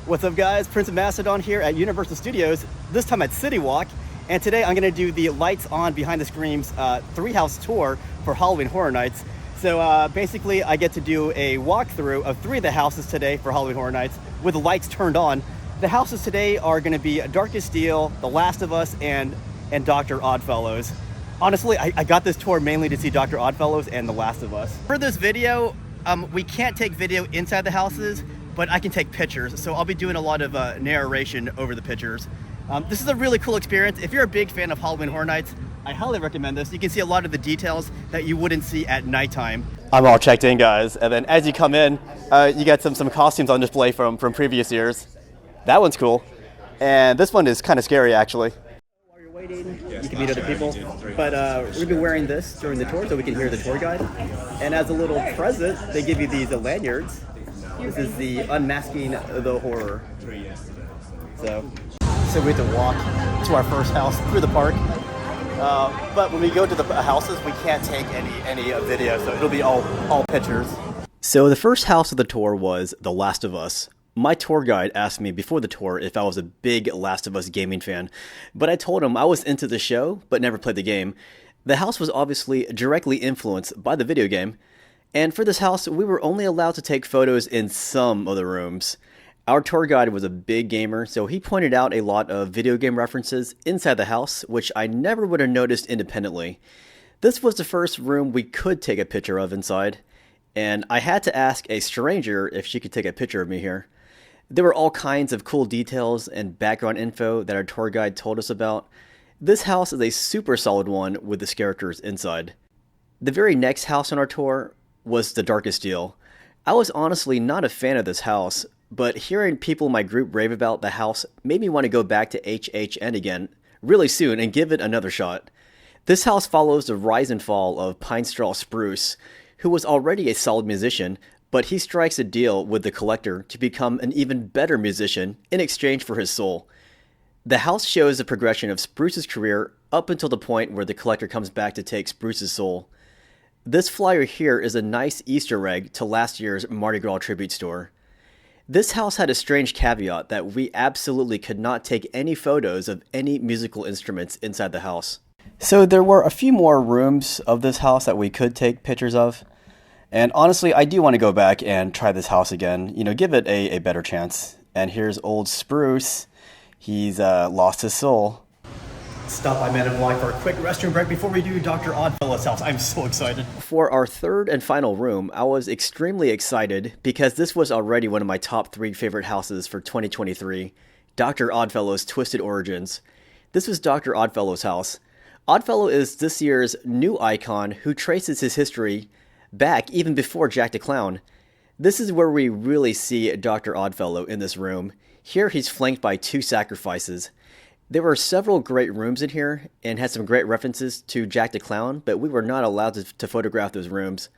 What's up guys, Prince of Macedon here at Universal Studios, this time at City Walk, and today I'm going to do the Lights On Behind the Screams 3-house tour for Halloween Horror Nights. So basically I get to do a walkthrough of 3 of the houses today for Halloween Horror Nights with the lights turned on. The houses today are going to be Darkest Steel, The Last of Us, and Dr. Oddfellows. Honestly, I got this tour mainly to see Dr. Oddfellows and The Last of Us. For this video, we can't take video inside the houses, but I can take pictures, so I'll be doing a lot of narration over the pictures. This is a really cool experience. If you're a big fan of Halloween Horror Nights, I highly recommend this. You can see a lot of the details that you wouldn't see at nighttime. I'm all checked in, guys, and then as you come in, you got some costumes on display from previous years. That one's cool, and this one is kind of scary, actually. While you're waiting, you can meet other people, but we're gonna be wearing this during the tour so we can hear the tour guide. And as a little present, they give you these lanyards. This is the Unmasking the Horror. So we have to walk to our first house through the park. But when we go to the houses, we can't take any video, so it'll be all pictures. So the first house of the tour was The Last of Us. My tour guide asked me before the tour if I was a big Last of Us gaming fan, but I told him I was into the show, but never played the game. The house was obviously directly influenced by the video game. And for this house, we were only allowed to take photos in some of the rooms. Our tour guide was a big gamer, so he pointed out a lot of video game references inside the house, which I never would have noticed independently. This was the first room we could take a picture of inside, and I had to ask a stranger if she could take a picture of me here. There were all kinds of cool details and background info that our tour guide told us about. This house is a super solid one with the characters inside. The very next house on our tour was the Darkest Steel. I was honestly not a fan of this house, but hearing people in my group rave about the house made me want to go back to HHN again really soon and give it another shot. This house follows the rise and fall of Pine Straw Spruce, who was already a solid musician, but he strikes a deal with the collector to become an even better musician in exchange for his soul. The house shows the progression of Spruce's career up until the point where the collector comes back to take Spruce's soul. This flyer here is a nice Easter egg to last year's Mardi Gras tribute store. This house had a strange caveat that we absolutely could not take any photos of any musical instruments inside the house. So there were a few more rooms of this house that we could take pictures of. And honestly, I do want to go back and try this house again, give it a better chance. And here's old Spruce. He's lost his soul. Stop by Men in Black for a quick restroom break before we do Dr. Oddfellow's house. I'm so excited. For our third and final room, I was extremely excited because this was already one of my top 3 favorite houses for 2023, Dr. Oddfellow's Twisted Origins. This was Dr. Oddfellow's house. Oddfellow is this year's new icon who traces his history back even before Jack the Clown. This is where we really see Dr. Oddfellow in this room. Here he's flanked by 2 sacrifices. There were several great rooms in here and had some great references to Jack the Clown, but we were not allowed to photograph those rooms.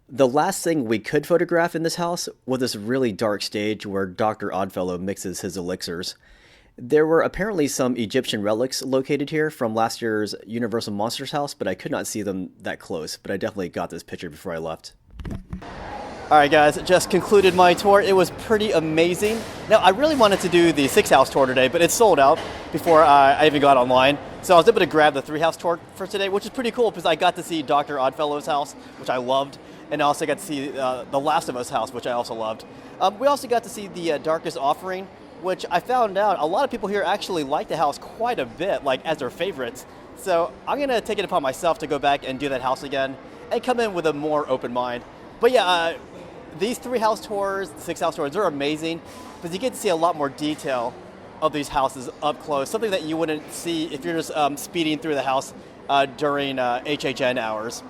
The last thing we could photograph in this house was this really dark stage where Dr. Oddfellow mixes his elixirs. There were apparently some Egyptian relics located here from last year's Universal Monsters house, but I could not see them that close, but I definitely got this picture before I left. Alright guys, just concluded my tour. It was pretty amazing. Now I really wanted to do the 6-house tour today, but it's sold out before I even got online. So I was able to grab the 3-house tour for today, which is pretty cool because I got to see Dr. Oddfellow's house, which I loved, and I also got to see The Last of Us house, which I also loved. We also got to see the Darkest Offering, which I found out a lot of people here actually like the house quite a bit, like as their favorites. So I'm going to take it upon myself to go back and do that house again and come in with a more open mind. But yeah, these 3-house tours, the 6-house tours, they're amazing because you get to see a lot more detail of these houses up close, something that you wouldn't see if you're just speeding through the house during HHN hours.